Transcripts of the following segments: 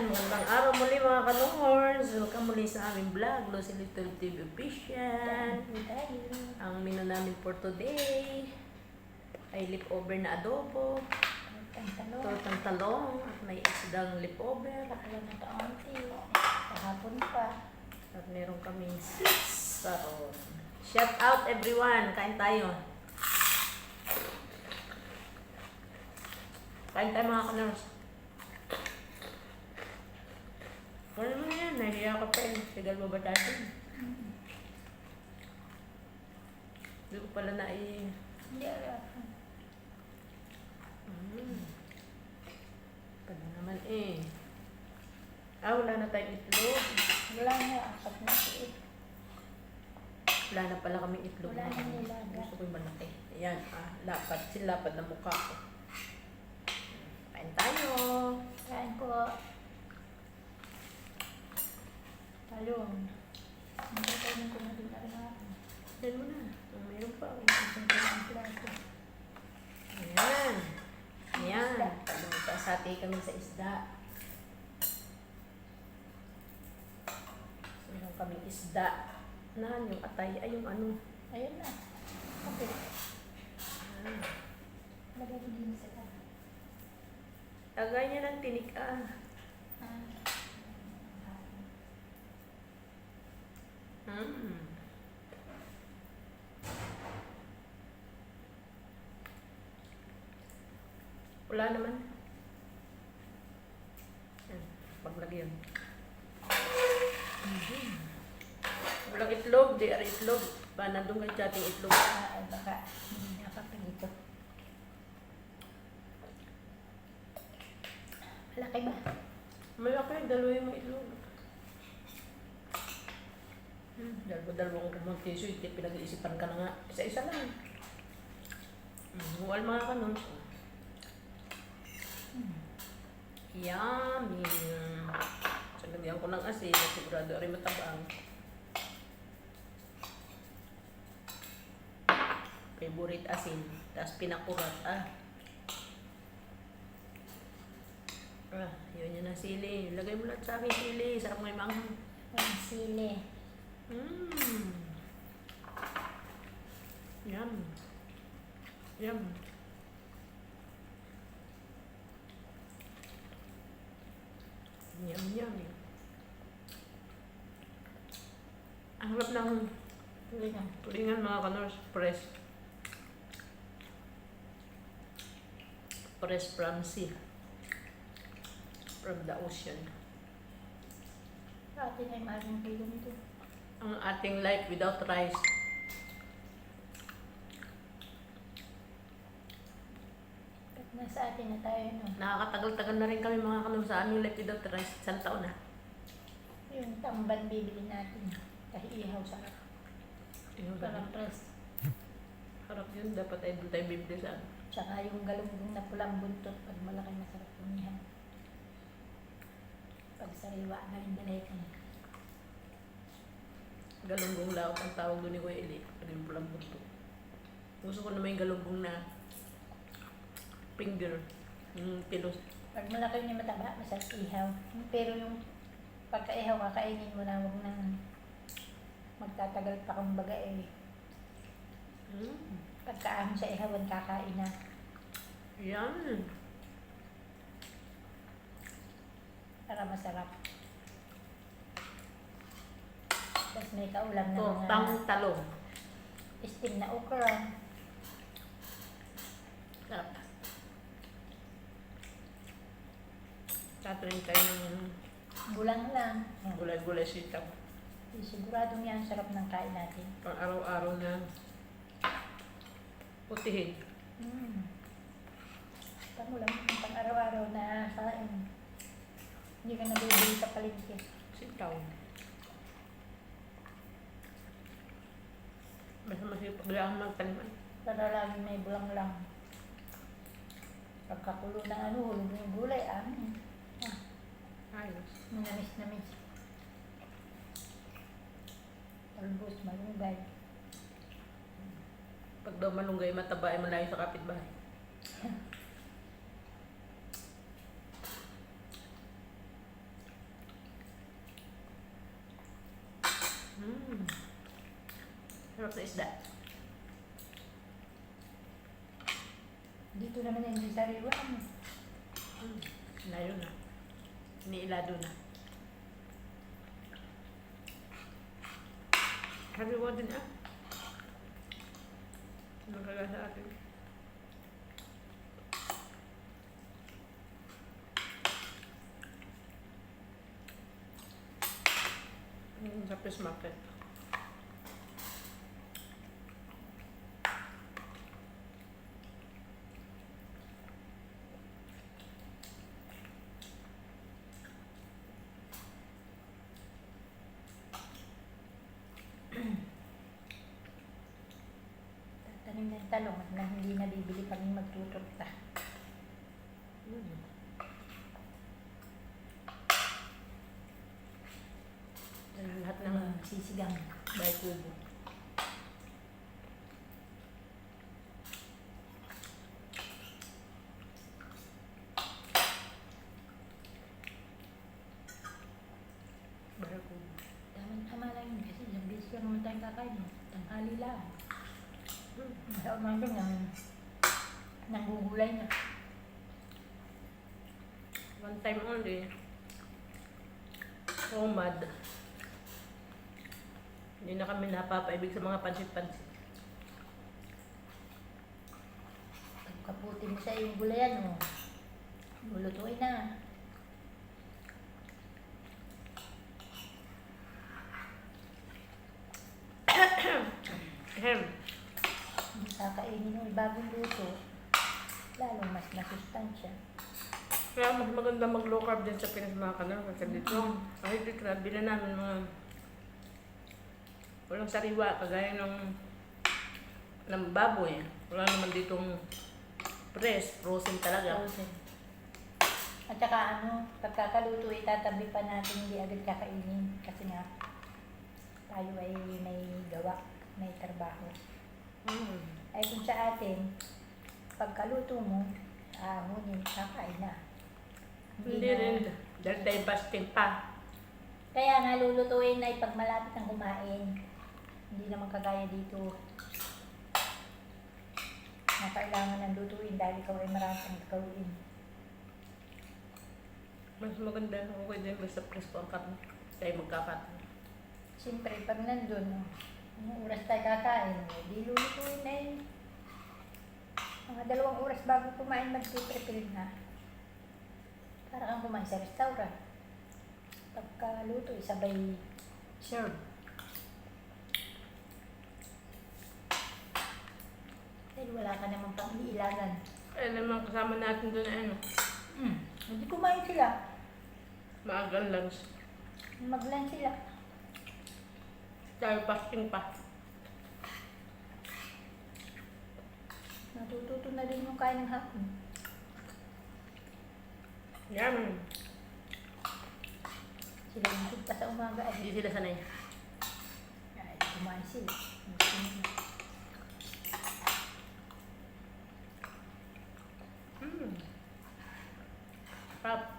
Magandang araw muli mga kanungors. Welcome muli sa aming vlog, Lucy Little TV Official. Ang menu namin for today ay leftover na adobo, tortang talong, at may isdang leftover. Kahapon pa. At meron kaming saron. Shout out everyone! Kain tayo. Kain tayo mga kanungors. Ano naman yan? Nahiya ka pa eh. Sigal mo ba dati? Hindi ko pala Hindi alam. Pala naman eh. Wala na tayong itlog. Wala na. Apat na siit. Wala na pala kaming itlog. Wala na nilaga. Gusto ko yung malaki. Ayan, lapad. Silapad na mukha ko. Kain tayo. Kain ko. Talong. Magkakainin ko na din araw. Yan mo na. Mayroon pa. Isang ang plato. Ayan. Ayan. Sasati kami sa isda. Meron kaming isda. Nahan yung atay. Ay yung ano. Ayun na. Okay. Ah. Lagay ko din sa ka. Lagay niya ng tinik Wala naman. Paglagyan. Walang itlog, di ari itlog. Nandun kayo sa ating itlog. Ay baka hindi nakapagito. Malaki ba? Malaki, dalawa yung itlog. Dalawang kumagtiso, hindi pinag-iisipan ka na nga. Isa-isa lang. Huwal mga kanon. Yummy! Lagyan ko ng asin, sigurado rin matabang. Favorite asin, tapos pinakurat. Yun yun na sili. Lagay mo lang sa akin sili. Sarap ngayon manghang. Ang sili. Yum. Yum. Yum, yum. Ang harap ng tulingan mga kanors. Fresh. Fresh from sea. From the ocean. Sa atin ay maraming kilo nito. Ang ating life without rice. At nasa atin na tayo, no? Nakakatagal-tagal na rin kami mga kanors sa aming life without rice. Isang taon na. Yung tamban bibili natin. Kahit ihaw sarap. Parang press. Harap yun. Dapat ay tayo bibili sa ano. Tsaka yung galunggong na pulang buntot. Pag malaki masarap pumihan. Pag sariwa na rin dalay ka. Galunggong laot ang tawag doon ni Kuya Eli. Paging pulang bunto. Gusto ko naman yung galunggong na finger. Yung pilos. Pag malaki yung mataba, masarap ihaw. Pero yung pagka-ihaw, kakainin mo na, huwag nang magtatagal pa kumbaga eh. Pagkaahon sa ihawan, kakain na. Yan. Para masarap. Tapos may kaulam na Tortang talong. steam na okra. Sarap. Tatuloy tayo ng Gulang lang. gulay-gulay sitaw. Siguradong yan, sarap ng kain natin. Pang araw-araw na putihin. Pangulam, pang araw-araw na kain. Hindi ka nabibili sa palengke. Sitaw. Basta masipag lang magtaniman. Para lagi may bulang lang. Pagkakulo ng hulog yung gulay, Ayos. Manamis-namis. Talbos, malunggay. Pag daw malunggay mataba ay malayo sa kapitbahay. sa isda. Dito naman yung sariwaan. Layo na. Iniilado na. Hariwa din ah. Nakaga sa atin. Sa fish market. Tatanim ng talong at na hindi nabibili pag magtuturta. Lahat ng Sisigang. bay kubo. Bay kubo. Tama lang yun kasi isang beses lang naman tayong kakain. Tanghali lang. Sa umaga nang gugulay na. One time only. Homad. Hindi na kami napapaibig sa mga pansit-pansit. Pagkaputi mo sa iyong gulayan mo, lulutuin na. Ahem. Kakainin mo bagong luto, lalong mas masustansya. Kaya mas maganda mag low carb din sa Pinas mga kanal kasi dito. Kahit dito nabili namin mga walang sariwa kagaya ng baboy. Wala naman ditong frozen talaga. Frozen. At saka pagkakaluto itatabi pa natin, hindi agad kakainin kasi nga tayo ay may gawa, may trabaho. Ay kung sa atin, pagkaluto mo, ngunit kakain na. Hindi rin. Dahil tayo fasting pa. Kaya nga lulutuin ay pag malapit ang kumain. Hindi naman kagaya dito na kailangan ng lutuin dahil ikaw ay maraming gawin. Mas maganda okay din basta presko ang cut. Tayo magkakat. Siyempre, pag nandun, anong oras tayo kakain, di lulutuin na yun. Mga 2 oras bago kumain, mag-prepare na. Para kang kumain sa restaurant. Pagkaluto, sabay serve. Dahil wala ka naman pang iilagan. Eh naman kasama natin doon na ano. Hindi kumain sila. Maagang lunch. Mag-lunch sila. Tayo fasting pa. Natututo na din yung kain ng hapon. Yan. Sila busog pa sa umaga ay Hindi sila sanay. kumain sila. Pap.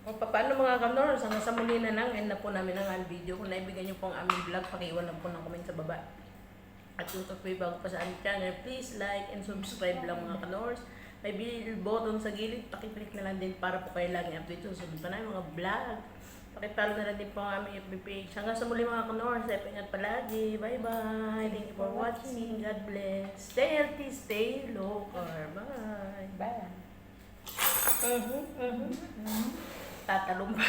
O paano mga kanors, hanggang sa muli na lang, end na po namin ang video. Kung naibigan niyo po ang aming vlog, pakiiwan lang po ng comment sa baba. At kung kayo bago pa sa aming channel, please like and subscribe lang mga kanors. May bell button sa gilid, pakiclick na lang din para po kayo laging update sa sunod pa namin mga vlog. Pakipalo na lang din po ang aming FB page. Hanggang sa muli mga kanors, ingat palagi. Bye bye. Thank you for watching. God bless. Stay healthy, stay low carb. Bye. Bye. Tatalong ba?